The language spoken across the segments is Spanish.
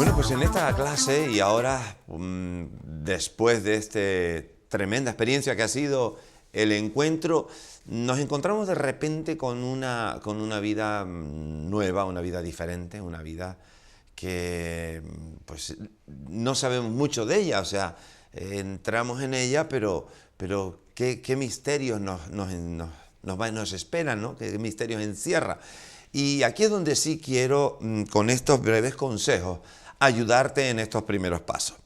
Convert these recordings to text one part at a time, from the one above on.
Bueno, pues en esta clase y ahora, después de esta tremenda experiencia que ha sido el encuentro, nos encontramos de repente con una vida nueva, una vida diferente, una vida que pues no sabemos mucho de ella, o sea, entramos en ella, pero qué misterios nos esperan, ¿no? ¿Qué misterios encierra? Y aquí es donde sí quiero, con estos breves consejos, ayudarte en estos primeros pasos.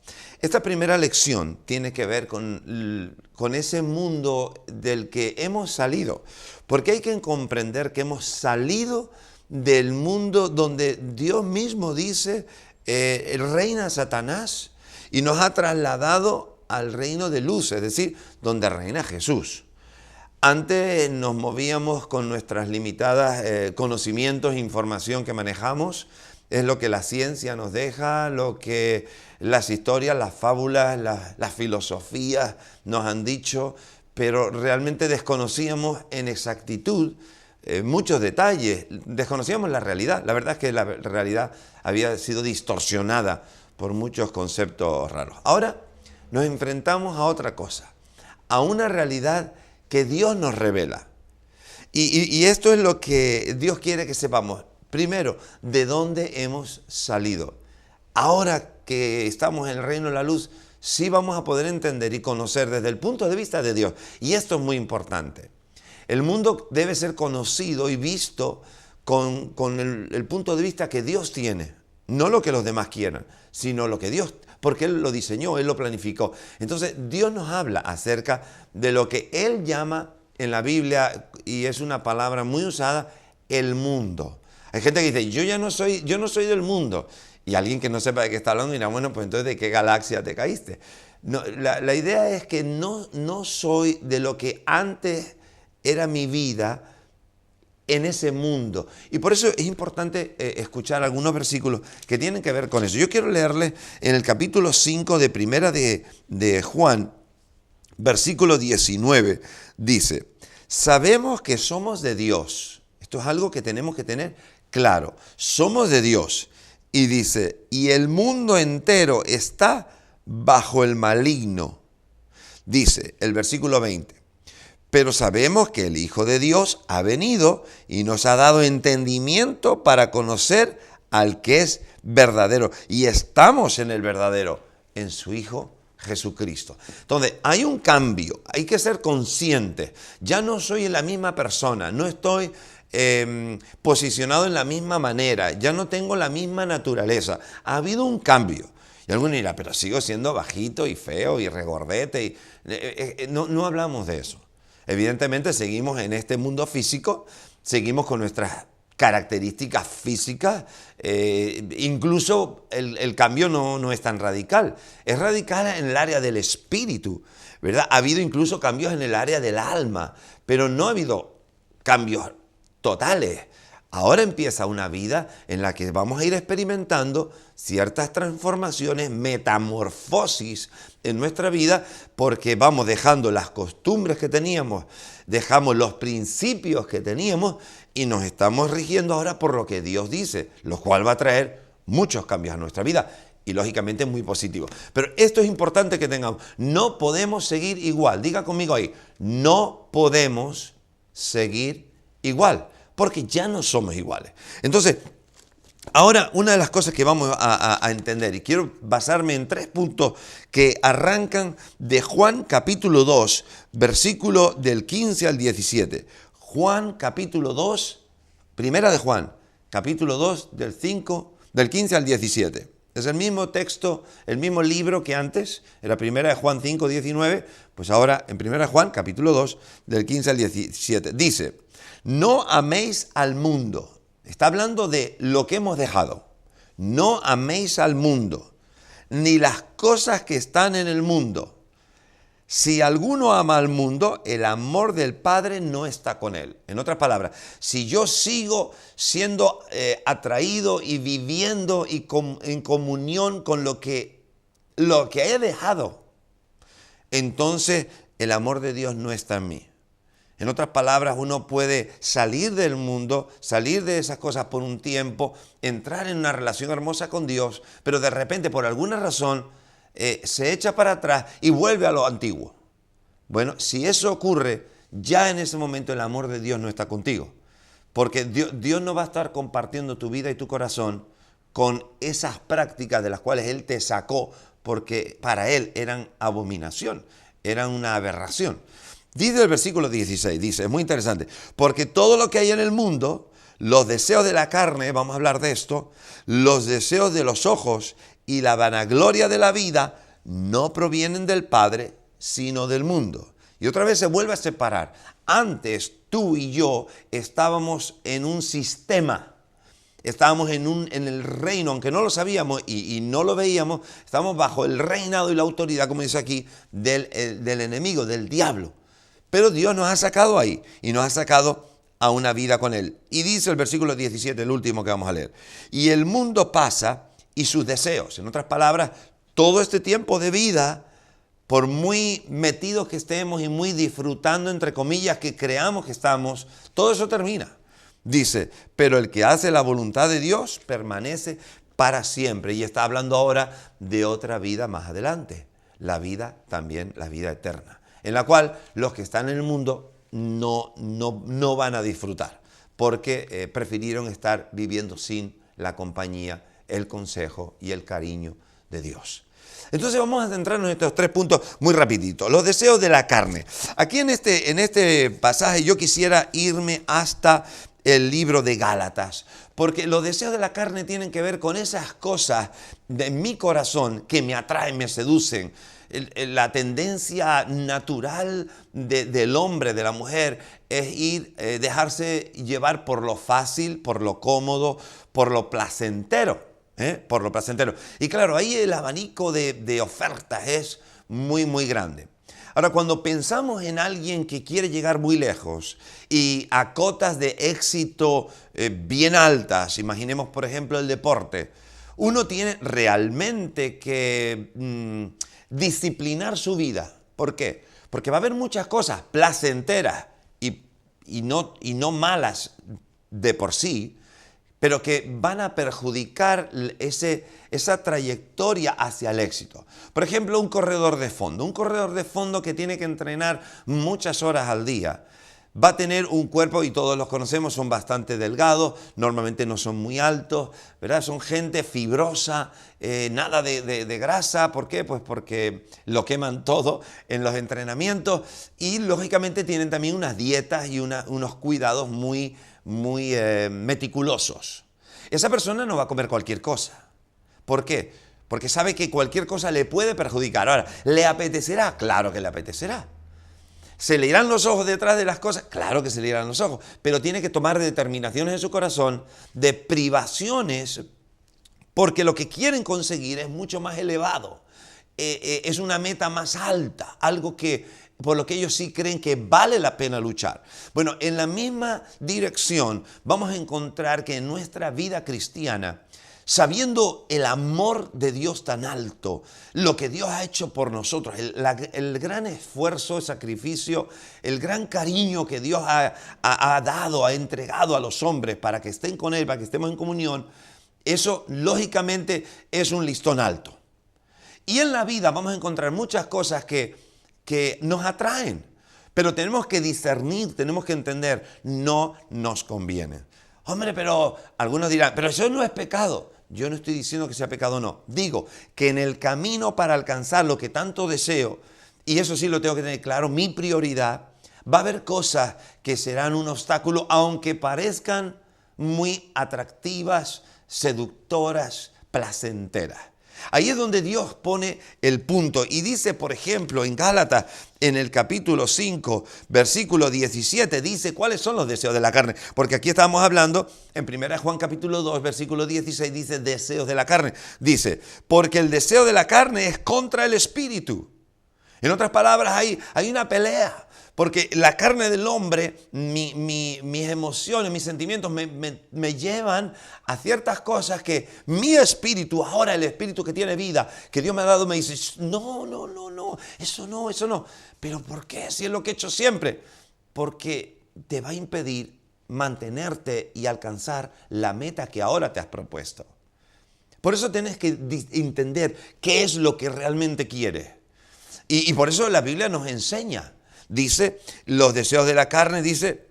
Esta primera lección tiene que ver con ese mundo del que hemos salido, porque hay que comprender que hemos salido del mundo donde Dios mismo dice reina Satanás y nos ha trasladado al reino de luz, es decir, donde reina Jesús. Antes nos movíamos con nuestras limitadas conocimientos e información que manejamos. Es lo que la ciencia nos deja, lo que las historias, las fábulas, las filosofías nos han dicho, pero realmente desconocíamos en exactitud muchos detalles, desconocíamos la realidad. La verdad es que la realidad había sido distorsionada por muchos conceptos raros. Ahora nos enfrentamos a otra cosa, a una realidad que Dios nos revela. Y esto es lo que Dios quiere que sepamos. Primero, ¿de dónde hemos salido? Ahora que estamos en el reino de la luz, sí vamos a poder entender y conocer desde el punto de vista de Dios. Y esto es muy importante. El mundo debe ser conocido y visto con el punto de vista que Dios tiene. No lo que los demás quieran, sino lo que Dios, porque Él lo diseñó, Él lo planificó. Entonces, Dios nos habla acerca de lo que Él llama en la Biblia, y es una palabra muy usada, el mundo. Hay gente que dice, yo no soy del mundo. Y alguien que no sepa de qué está hablando dirá, bueno, pues entonces ¿de qué galaxia te caíste? No, la idea es que no soy de lo que antes era mi vida en ese mundo. Y por eso es importante escuchar algunos versículos que tienen que ver con eso. Yo quiero leerles en el capítulo 5 de Primera de Juan, versículo 19, dice, sabemos que somos de Dios. Esto es algo que tenemos que tener claro. Somos de Dios. Y dice, y el mundo entero está bajo el maligno. Dice el versículo 20, pero sabemos que el Hijo de Dios ha venido y nos ha dado entendimiento para conocer al que es verdadero. Y estamos en el verdadero, en su Hijo Jesucristo. Entonces, hay un cambio, hay que ser conscientes. Ya no soy la misma persona, no estoy posicionado en la misma manera, ya no tengo la misma naturaleza. Ha habido un cambio. Y alguno dirá, pero sigo siendo bajito y feo y regordete. No hablamos de eso. Evidentemente seguimos en este mundo físico, seguimos con nuestras características físicas, incluso el cambio no es tan radical. Es radical en el área del espíritu, ¿verdad? Ha habido incluso cambios en el área del alma, pero no ha habido cambios totales. Ahora empieza una vida en la que vamos a ir experimentando ciertas transformaciones, metamorfosis en nuestra vida, porque vamos dejando las costumbres que teníamos, dejamos los principios que teníamos y nos estamos rigiendo ahora por lo que Dios dice, lo cual va a traer muchos cambios a nuestra vida y lógicamente muy positivos. Pero esto es importante que tengamos. No podemos seguir igual. Diga conmigo ahí, no podemos seguir igual, porque ya no somos iguales. Entonces, ahora una de las cosas que vamos a entender, y quiero basarme en 3 puntos que arrancan de Juan capítulo 2, versículo del 15 al 17. Juan capítulo 2, primera de Juan, capítulo 2 del 15 al 17. Es el mismo texto, el mismo libro que antes, era primera de Juan 5, 19, pues ahora en primera de Juan capítulo 2 del 15 al 17. Dice, no améis al mundo. Está hablando de lo que hemos dejado. No améis al mundo, ni las cosas que están en el mundo. Si alguno ama al mundo, el amor del Padre no está con él. En otras palabras, si yo sigo siendo atraído y viviendo en comunión con lo que he dejado, entonces el amor de Dios no está en mí. En otras palabras, uno puede salir del mundo, salir de esas cosas por un tiempo, entrar en una relación hermosa con Dios, pero de repente, por alguna razón, se echa para atrás y vuelve a lo antiguo. Bueno, si eso ocurre, ya en ese momento el amor de Dios no está contigo. Porque Dios no va a estar compartiendo tu vida y tu corazón con esas prácticas de las cuales Él te sacó, porque para Él eran abominación, eran una aberración. Dice el versículo 16, dice, es muy interesante, porque todo lo que hay en el mundo, los deseos de la carne, vamos a hablar de esto, los deseos de los ojos y la vanagloria de la vida, no provienen del Padre, sino del mundo. Y otra vez se vuelve a separar. Antes tú y yo estábamos en un sistema. Estábamos en el reino, aunque no lo sabíamos y no lo veíamos, estábamos bajo el reinado y la autoridad, como dice aquí, del enemigo, del diablo. Pero Dios nos ha sacado ahí y nos ha sacado a una vida con Él. Y dice el versículo 17, el último que vamos a leer. Y el mundo pasa y sus deseos. En otras palabras, todo este tiempo de vida, por muy metidos que estemos y muy disfrutando, entre comillas, que creamos que estamos, todo eso termina. Dice, pero el que hace la voluntad de Dios permanece para siempre. Y está hablando ahora de otra vida más adelante. La vida también, la vida eterna, en la cual los que están en el mundo no van a disfrutar, porque prefirieron estar viviendo sin la compañía, el consejo y el cariño de Dios. Entonces vamos a centrarnos en estos 3 puntos muy rapidito. Los deseos de la carne. Aquí en este pasaje yo quisiera irme hasta el libro de Gálatas, porque los deseos de la carne tienen que ver con esas cosas de mi corazón que me atraen, me seducen. La tendencia natural del hombre, de la mujer, es dejarse llevar por lo fácil, por lo cómodo, por lo placentero. Por lo placentero. Y claro, ahí el abanico de ofertas es muy, muy grande. Ahora, cuando pensamos en alguien que quiere llegar muy lejos y a cotas de éxito bien altas, imaginemos por ejemplo el deporte, uno tiene realmente que disciplinar su vida. ¿Por qué? Porque va a haber muchas cosas placenteras y no malas de por sí, pero que van a perjudicar esa trayectoria hacia el éxito. Por ejemplo, un corredor de fondo que tiene que entrenar muchas horas al día, va a tener un cuerpo, y todos los conocemos, son bastante delgados, normalmente no son muy altos, ¿verdad? Son gente fibrosa, nada de grasa. ¿Por qué? Pues porque lo queman todo en los entrenamientos y lógicamente tienen también unas dietas y unos cuidados muy meticulosos. Esa persona no va a comer cualquier cosa. ¿Por qué? Porque sabe que cualquier cosa le puede perjudicar. Ahora, ¿le apetecerá? Claro que le apetecerá. ¿Se le irán los ojos detrás de las cosas? Claro que se le irán los ojos, pero tiene que tomar determinaciones en su corazón de privaciones, porque lo que quieren conseguir es mucho más elevado. Es una meta más alta, algo por lo que ellos sí creen que vale la pena luchar. Bueno, en la misma dirección vamos a encontrar que en nuestra vida cristiana, sabiendo el amor de Dios tan alto, lo que Dios ha hecho por nosotros, el gran esfuerzo, el sacrificio, el gran cariño que Dios ha dado, ha entregado a los hombres para que estén con Él, para que estemos en comunión, eso lógicamente es un listón alto. Y en la vida vamos a encontrar muchas cosas que nos atraen, pero tenemos que discernir, tenemos que entender, no nos conviene. Hombre, pero algunos dirán, pero eso no es pecado. Yo no estoy diciendo que sea pecado o no. Digo que en el camino para alcanzar lo que tanto deseo, y eso sí lo tengo que tener claro, mi prioridad, va a haber cosas que serán un obstáculo, aunque parezcan muy atractivas, seductoras, placenteras. Ahí es donde Dios pone el punto y dice, por ejemplo, en Gálatas, en el capítulo 5, versículo 17, dice cuáles son los deseos de la carne. Porque aquí estamos hablando, en 1 Juan capítulo 2, versículo 16, dice deseos de la carne. Dice, porque el deseo de la carne es contra el espíritu. En otras palabras, hay una pelea. Porque la carne del hombre, mis emociones, mis sentimientos me llevan a ciertas cosas que mi espíritu, ahora el espíritu que tiene vida, que Dios me ha dado, me dice, no, eso no. ¿Pero por qué? Si es lo que he hecho siempre. porque te va a impedir mantenerte y alcanzar la meta que ahora te has propuesto. Por eso tienes que entender qué es lo que realmente quieres. Y por eso la Biblia nos enseña. Dice, los deseos de la carne, dice,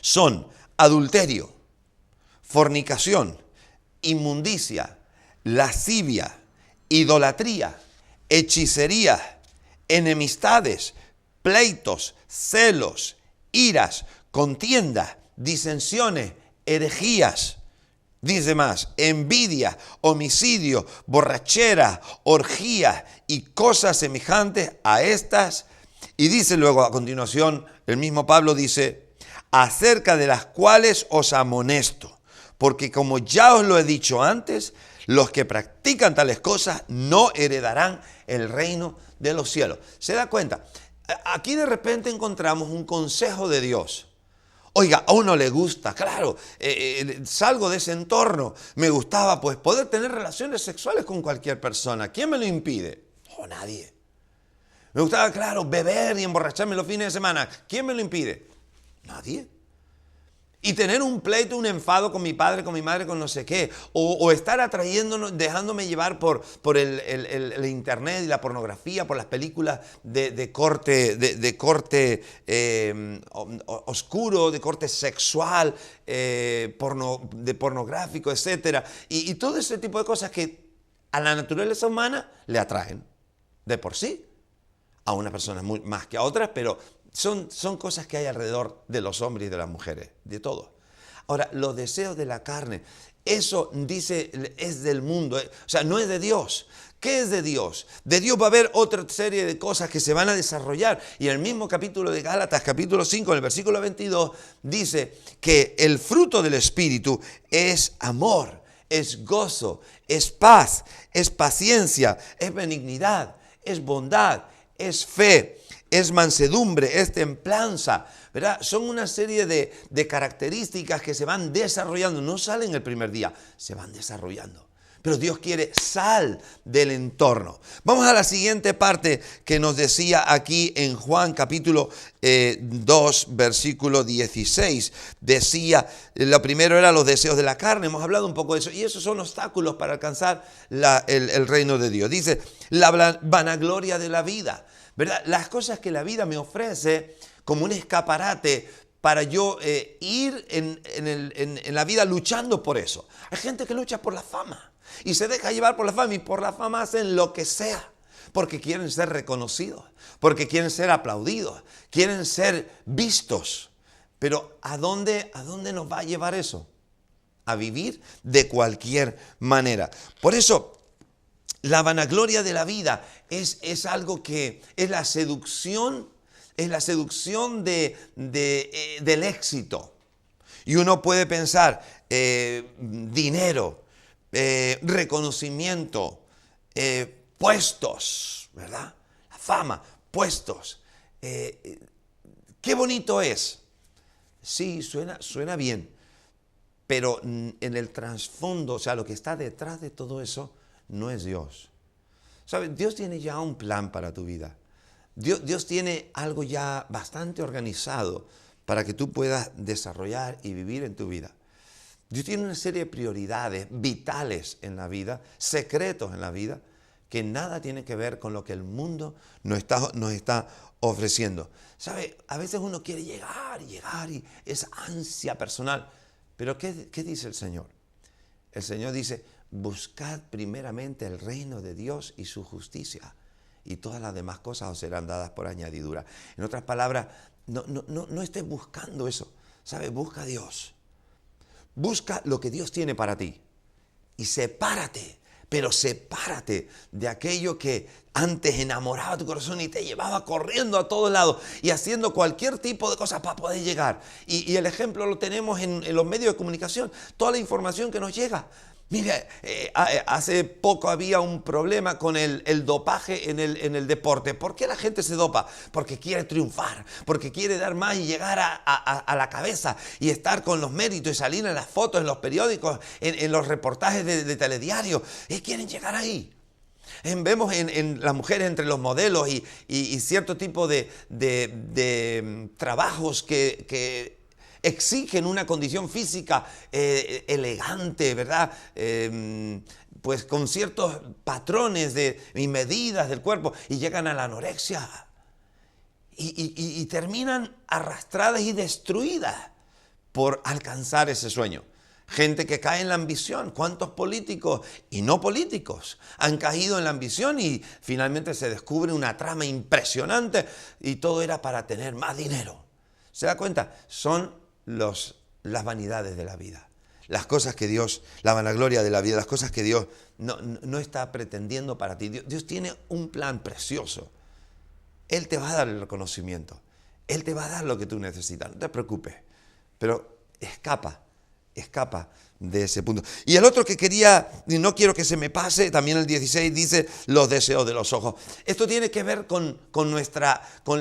son adulterio, fornicación, inmundicia, lascivia, idolatría, hechicería, enemistades, pleitos, celos, iras, contiendas, disensiones, herejías. Dice más, envidia, homicidio, borrachera, orgía y cosas semejantes a estas. Y dice luego a continuación, el mismo Pablo dice, acerca de las cuales os amonesto, porque como ya os lo he dicho antes, los que practican tales cosas no heredarán el reino de los cielos. ¿Se da cuenta? Aquí de repente encontramos un consejo de Dios. Oiga, a uno le gusta, claro, salgo de ese entorno, me gustaba pues poder tener relaciones sexuales con cualquier persona. ¿Quién me lo impide? Oh, nadie. Me gustaba, claro, beber y emborracharme los fines de semana. ¿Quién me lo impide? Nadie. Y tener un pleito, un enfado con mi padre, con mi madre, con no sé qué. O estar atrayéndonos, dejándome llevar por el internet y la pornografía, por las películas de corte oscuro, de corte sexual, pornográfico, etc. Y todo ese tipo de cosas que a la naturaleza humana le atraen de por sí. A unas personas más que a otras, pero son cosas que hay alrededor de los hombres y de las mujeres, de todos. Ahora, los deseos de la carne, eso dice, es del mundo, o sea, no es de Dios. ¿Qué es de Dios? De Dios va a haber otra serie de cosas que se van a desarrollar. Y en el mismo capítulo de Gálatas, capítulo 5, en el versículo 22, dice que el fruto del Espíritu es amor, es gozo, es paz, es paciencia, es benignidad, es bondad, es fe, es mansedumbre, es templanza, ¿verdad? Son una serie de características que se van desarrollando, no salen el primer día, se van desarrollando. Pero Dios quiere sal del entorno. Vamos a la siguiente parte que nos decía aquí en Juan capítulo 2, versículo 16. Decía, lo primero era los deseos de la carne, hemos hablado un poco de eso, y esos son obstáculos para alcanzar el reino de Dios. Dice, la vanagloria de la vida, ¿verdad? Las cosas que la vida me ofrece como un escaparate para yo ir en la vida luchando por eso. Hay gente que lucha por la fama y se deja llevar por la fama, y por la fama hacen lo que sea, porque quieren ser reconocidos, porque quieren ser aplaudidos, quieren ser vistos. Pero ¿a dónde nos va a llevar eso? A vivir de cualquier manera. Por eso, la vanagloria de la vida es algo que es la seducción. Es la seducción del éxito. Y uno puede pensar, dinero, reconocimiento, puestos, ¿verdad? La fama, puestos. Qué bonito es. Sí, suena bien, pero en el trasfondo, o sea, lo que está detrás de todo eso, no es Dios. ¿Sabes? Dios tiene ya un plan para tu vida. Dios tiene algo ya bastante organizado para que tú puedas desarrollar y vivir en tu vida. Dios tiene una serie de prioridades vitales en la vida, secretos en la vida, que nada tiene que ver con lo que el mundo nos está ofreciendo. ¿Sabe? A veces uno quiere llegar y esa ansia personal. Pero ¿qué dice el Señor? El Señor dice, buscad primeramente el reino de Dios y su justicia, y todas las demás cosas os serán dadas por añadidura. En otras palabras, no estés buscando eso. ¿Sabes? Busca a Dios. Busca lo que Dios tiene para ti. Y sepárate, pero sepárate de aquello que antes enamoraba tu corazón y te llevaba corriendo a todos lados y haciendo cualquier tipo de cosas para poder llegar. Y el ejemplo lo tenemos en los medios de comunicación. Toda la información que nos llega. Mire, hace poco había un problema con el dopaje en el deporte. ¿Por qué la gente se dopa? Porque quiere triunfar, porque quiere dar más y llegar a la cabeza y estar con los méritos y salir en las fotos, en los periódicos, en los reportajes de telediario. Quieren llegar ahí. Vemos en las mujeres entre los modelos y cierto tipo de trabajos que exigen una condición física elegante, ¿verdad? Pues con ciertos patrones y medidas del cuerpo y llegan a la anorexia y terminan arrastradas y destruidas por alcanzar ese sueño. Gente que cae en la ambición. ¿Cuántos políticos y no políticos han caído en la ambición y finalmente se descubre una trama impresionante y todo era para tener más dinero? ¿Se da cuenta? Son las vanidades de la vida. Las cosas que Dios, la vanagloria de la vida, las cosas que Dios no está pretendiendo para ti. Dios tiene un plan precioso. Él te va a dar el reconocimiento. Él te va a dar lo que tú necesitas. No te preocupes. Pero escapa de ese punto. Y el otro que quería, y no quiero que se me pase, también el 16 dice los deseos de los ojos. Esto tiene que ver con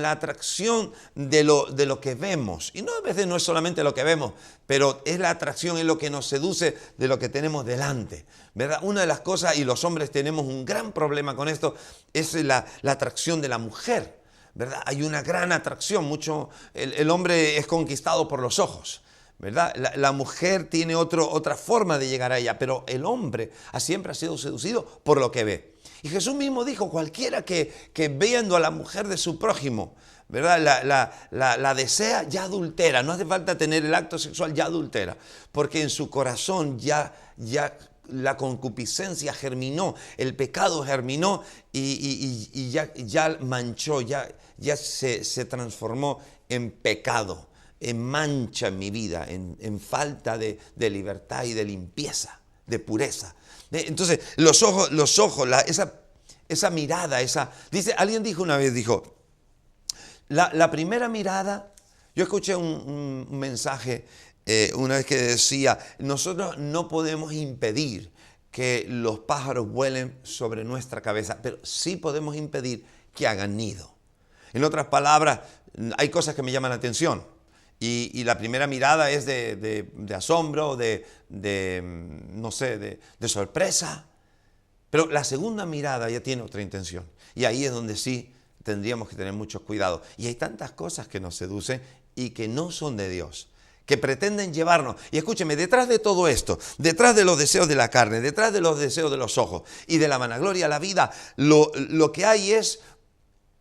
la atracción de lo que vemos. Y no, a veces no es solamente lo que vemos, pero es la atracción, es lo que nos seduce de lo que tenemos delante, ¿verdad? Una de las cosas, y los hombres tenemos un gran problema con esto, es la atracción de la mujer, ¿verdad? Hay una gran atracción, el hombre es conquistado por los ojos, ¿verdad? La mujer tiene otra forma de llegar a ella, pero el hombre siempre ha sido seducido por lo que ve. Y Jesús mismo dijo, cualquiera que viendo a la mujer de su prójimo, ¿verdad? La desea, ya adultera. No hace falta tener el acto sexual, ya adultera. Porque en su corazón ya la concupiscencia germinó, el pecado germinó y ya manchó, ya se transformó en pecado, en mancha en mi vida, en falta de libertad y de limpieza, de pureza. Entonces, los ojos, esa mirada, alguien dijo una vez, la primera mirada, yo escuché un mensaje una vez que decía, nosotros no podemos impedir que los pájaros vuelen sobre nuestra cabeza, pero sí podemos impedir que hagan nido. En otras palabras, hay cosas que me llaman la atención. Y la primera mirada es de asombro, no sé, de sorpresa. Pero la segunda mirada ya tiene otra intención. Y ahí es donde sí tendríamos que tener mucho cuidado. Y hay tantas cosas que nos seducen y que no son de Dios, que pretenden llevarnos. Y escúcheme, detrás de todo esto, detrás de los deseos de la carne, detrás de los deseos de los ojos y de la vanagloria de la vida, lo que hay es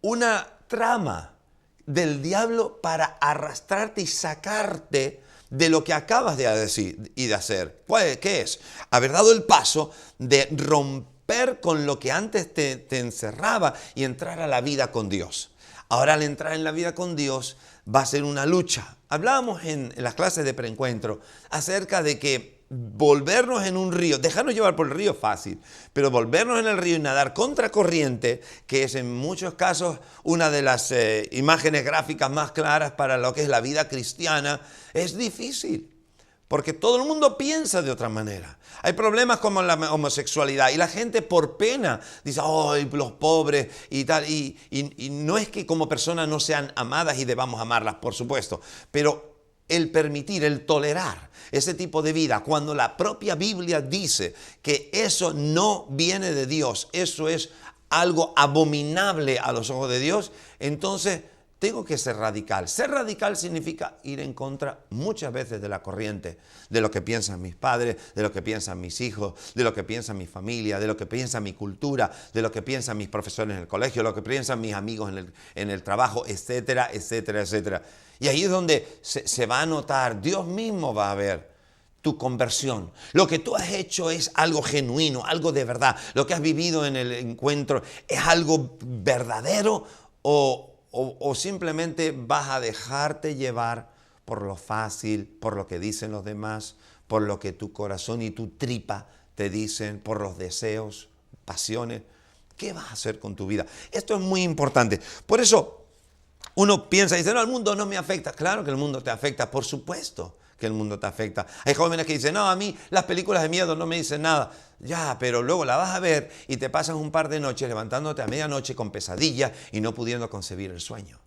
una trama del diablo para arrastrarte y sacarte de lo que acabas de decir y de hacer. ¿Qué es? Haber dado el paso de romper con lo que antes te encerraba y entrar a la vida con Dios. Ahora, al entrar en la vida con Dios va a ser una lucha. Hablábamos en las clases de preencuentro acerca de que volvernos en un río, dejarnos llevar por el río fácil, pero volvernos en el río y nadar contracorriente, que es en muchos casos una de las imágenes gráficas más claras para lo que es la vida cristiana, es difícil, porque todo el mundo piensa de otra manera. Hay problemas como la homosexualidad y la gente por pena dice, ¡ay, los pobres! Y tal, y no es que como personas no sean amadas y debamos amarlas, por supuesto, pero el permitir, el tolerar ese tipo de vida, cuando la propia Biblia dice que eso no viene de Dios, eso es algo abominable a los ojos de Dios, entonces tengo que ser radical. Ser radical significa ir en contra muchas veces de la corriente, de lo que piensan mis padres, de lo que piensan mis hijos, de lo que piensa mi familia, de lo que piensa mi cultura, de lo que piensan mis profesores en el colegio, de lo que piensan mis amigos en el trabajo, etcétera, etcétera, etcétera. Y ahí es donde se va a notar, Dios mismo va a ver tu conversión. Lo que tú has hecho es algo genuino, algo de verdad. Lo que has vivido en el encuentro es algo verdadero o simplemente vas a dejarte llevar por lo fácil, por lo que dicen los demás, por lo que tu corazón y tu tripa te dicen, por los deseos, pasiones. ¿Qué vas a hacer con tu vida? Esto es muy importante. Por eso uno piensa y dice, no, el mundo no me afecta. Claro que el mundo te afecta, por supuesto que el mundo te afecta. Hay jóvenes que dicen, no, a mí las películas de miedo no me dicen nada. Ya, pero luego la vas a ver y te pasas un par de noches levantándote a medianoche con pesadillas y no pudiendo concebir el sueño.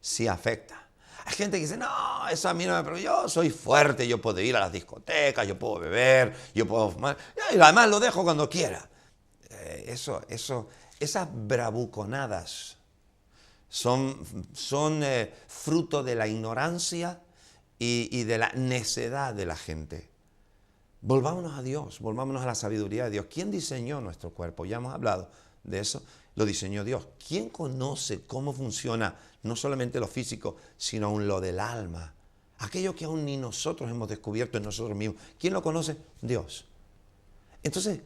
Sí afecta. Hay gente que dice, no, eso a mí no me preocupa. Yo soy fuerte, yo puedo ir a las discotecas, yo puedo beber, yo puedo fumar. Y además lo dejo cuando quiera. esas bravuconadas son fruto de la ignorancia y de la necedad de la gente. Volvámonos a Dios, volvámonos a la sabiduría de Dios. ¿Quién diseñó nuestro cuerpo? Ya hemos hablado de eso. Lo diseñó Dios. ¿Quién conoce cómo funciona no solamente lo físico, sino aún lo del alma? Aquello que aún ni nosotros hemos descubierto en nosotros mismos. ¿Quién lo conoce? Dios. Entonces,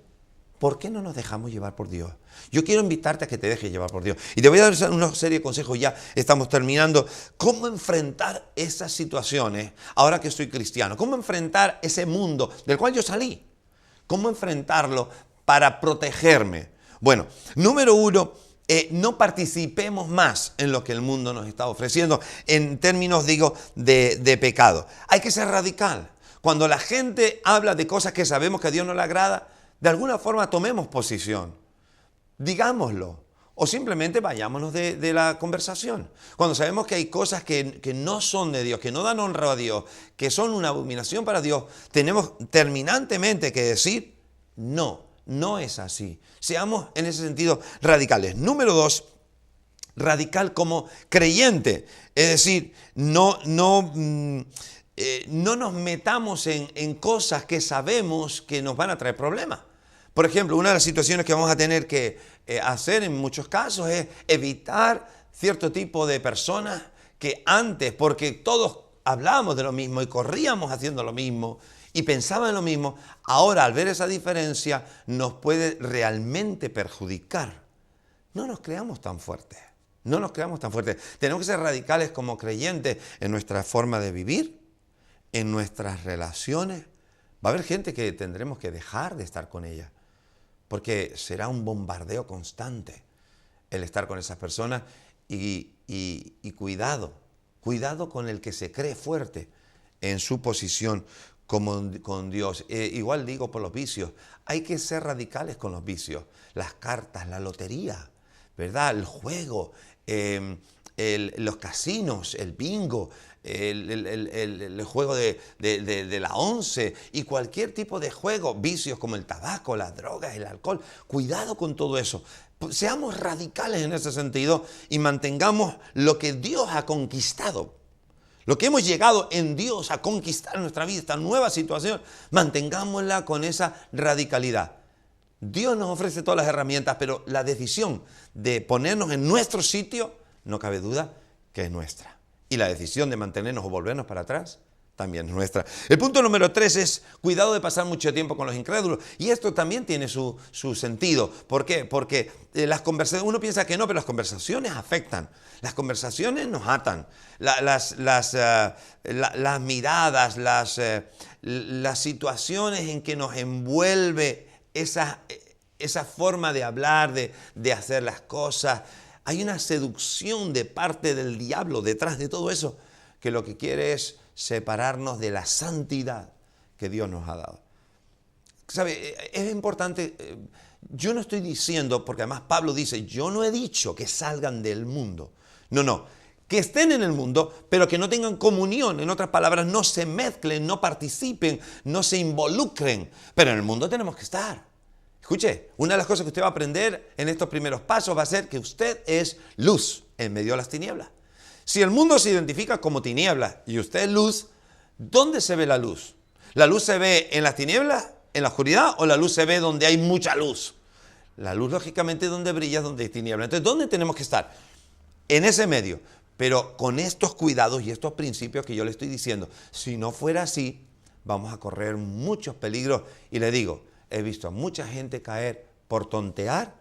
¿por qué no nos dejamos llevar por Dios? Yo quiero invitarte a que te dejes llevar por Dios. Y te voy a dar una serie de consejos, ya estamos terminando. ¿Cómo enfrentar esas situaciones ahora que soy cristiano? ¿Cómo enfrentar ese mundo del cual yo salí? ¿Cómo enfrentarlo para protegerme? Bueno, número uno, no participemos más en lo que el mundo nos está ofreciendo en términos, digo, de pecado. Hay que ser radical. Cuando la gente habla de cosas que sabemos que a Dios no le agrada, de alguna forma tomemos posición, digámoslo, o simplemente vayámonos de la conversación. Cuando sabemos que hay cosas que no son de Dios, que no dan honra a Dios, que son una abominación para Dios, tenemos terminantemente que decir, no es así. Seamos en ese sentido radicales. Número dos, radical como creyente, es decir, no nos metamos en cosas que sabemos que nos van a traer problemas. Por ejemplo, una de las situaciones que vamos a tener que hacer en muchos casos es evitar cierto tipo de personas que antes, porque todos hablábamos de lo mismo y corríamos haciendo lo mismo y pensaban en lo mismo, ahora al ver esa diferencia nos puede realmente perjudicar. No nos creamos tan fuertes. No nos creamos tan fuertes. Tenemos que ser radicales como creyentes en nuestra forma de vivir, en nuestras relaciones. Va a haber gente que tendremos que dejar de estar con ella, porque será un bombardeo constante el estar con esas personas y cuidado con el que se cree fuerte en su posición con Dios. Igual digo por los vicios, hay que ser radicales con los vicios, las cartas, la lotería, ¿verdad? El juego, los casinos, el bingo, el juego de la once y cualquier tipo de juego, vicios como el tabaco, las drogas, el alcohol. Cuidado con todo eso. Seamos radicales en ese sentido y mantengamos lo que Dios ha conquistado. Lo que hemos llegado en Dios a conquistar en nuestra vida, esta nueva situación, mantengámosla con esa radicalidad. Dios nos ofrece todas las herramientas, pero la decisión de ponernos en nuestro sitio, no cabe duda que es nuestra. Y la decisión de mantenernos o volvernos para atrás también es nuestra. El punto número 3 es cuidado de pasar mucho tiempo con los incrédulos. Y esto también tiene su sentido. ¿Por qué? Porque las conversaciones, uno piensa que no, pero las conversaciones afectan. Las conversaciones nos atan. Las miradas, las situaciones en que nos envuelve esa forma de hablar, de hacer las cosas. Hay una seducción de parte del diablo detrás de todo eso, que lo que quiere es separarnos de la santidad que Dios nos ha dado. ¿Sabe? Es importante, yo no estoy diciendo, porque además Pablo dice, yo no he dicho que salgan del mundo. No, que estén en el mundo, pero que no tengan comunión. En otras palabras, no se mezclen, no participen, no se involucren. Pero en el mundo tenemos que estar. Escuche, una de las cosas que usted va a aprender en estos primeros pasos va a ser que usted es luz en medio de las tinieblas. Si el mundo se identifica como tinieblas y usted es luz, ¿dónde se ve la luz? ¿La luz se ve en las tinieblas, en la oscuridad, o la luz se ve donde hay mucha luz? La luz, lógicamente, donde brilla es donde hay tinieblas. Entonces, ¿dónde tenemos que estar? En ese medio. Pero con estos cuidados y estos principios que yo le estoy diciendo, si no fuera así, vamos a correr muchos peligros. Y le digo, he visto a mucha gente caer por tontear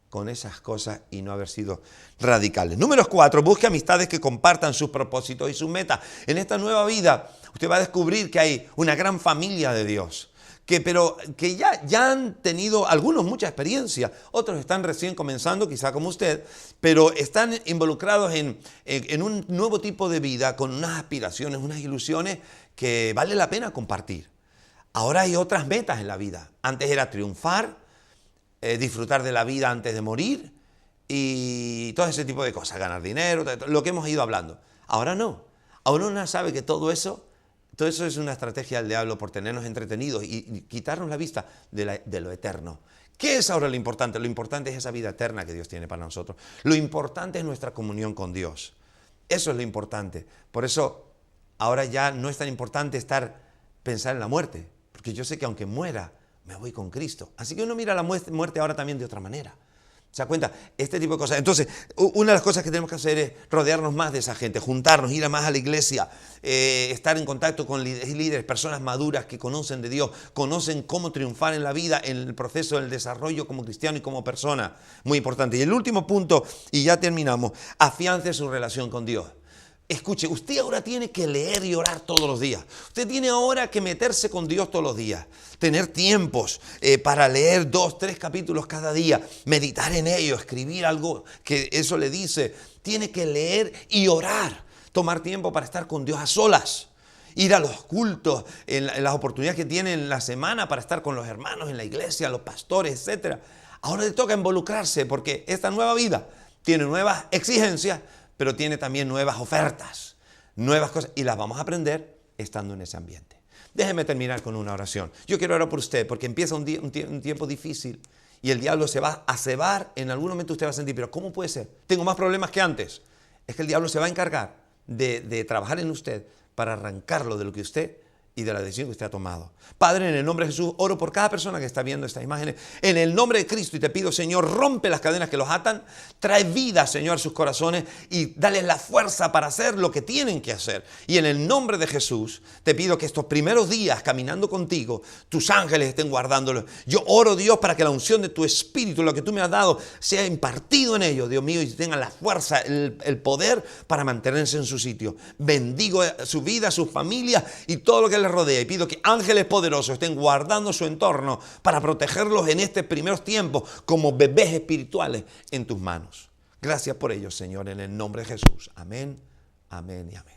con esas cosas y no haber sido radicales. Número 4, busque amistades que compartan sus propósitos y sus metas. En esta nueva vida, usted va a descubrir que hay una gran familia de Dios, pero que ya han tenido algunos mucha experiencia, otros están recién comenzando, quizá como usted, pero están involucrados en un nuevo tipo de vida, con unas aspiraciones, unas ilusiones que vale la pena compartir. Ahora hay otras metas en la vida. Antes era triunfar, disfrutar de la vida antes de morir y todo ese tipo de cosas, ganar dinero, lo que hemos ido hablando. Ahora no. Ahora uno sabe que todo eso es una estrategia del diablo por tenernos entretenidos y quitarnos la vista de lo eterno. ¿Qué es ahora lo importante? Lo importante es esa vida eterna que Dios tiene para nosotros. Lo importante es nuestra comunión con Dios. Eso es lo importante. Por eso ahora ya no es tan importante pensar en la muerte, porque yo sé que aunque muera, me voy con Cristo. Así que uno mira la muerte ahora también de otra manera. ¿Se da cuenta? Este tipo de cosas. Entonces, una de las cosas que tenemos que hacer es rodearnos más de esa gente, juntarnos, ir más a la iglesia, estar en contacto con líderes, personas maduras que conocen de Dios, conocen cómo triunfar en la vida, en el proceso del desarrollo como cristiano y como persona. Muy importante. Y el último punto, y ya terminamos, afiance su relación con Dios. Escuche, usted ahora tiene que leer y orar todos los días. Usted tiene ahora que meterse con Dios todos los días. Tener tiempos para leer 2, 3 capítulos cada día. Meditar en ello, escribir algo que eso le dice. Tiene que leer y orar. Tomar tiempo para estar con Dios a solas. Ir a los cultos, en las oportunidades que tiene en la semana para estar con los hermanos en la iglesia, los pastores, etc. Ahora le toca involucrarse porque esta nueva vida tiene nuevas exigencias, pero tiene también nuevas ofertas, nuevas cosas, y las vamos a aprender estando en ese ambiente. Déjeme terminar con una oración. Yo quiero orar por usted, porque empieza un tiempo difícil, y el diablo se va a cebar. En algún momento usted va a sentir, pero ¿cómo puede ser? Tengo más problemas que antes. Es que el diablo se va a encargar de trabajar en usted para arrancarlo de lo que usted y de la decisión que usted ha tomado. Padre, en el nombre de Jesús, oro por cada persona que está viendo estas imágenes. En el nombre de Cristo, y te pido, Señor, rompe las cadenas que los atan, trae vida, Señor, a sus corazones y dale la fuerza para hacer lo que tienen que hacer. Y en el nombre de Jesús, te pido que estos primeros días caminando contigo, tus ángeles estén guardándolos. Yo oro, Dios, para que la unción de tu Espíritu, lo que tú me has dado, sea impartido en ellos, Dios mío, y tengan la fuerza, el poder para mantenerse en su sitio. Bendigo su vida, su familia y todo lo que les rodea, y pido que ángeles poderosos estén guardando su entorno para protegerlos en estos primeros tiempos como bebés espirituales en tus manos. Gracias por ello, Señor, en el nombre de Jesús. Amén, amén y amén.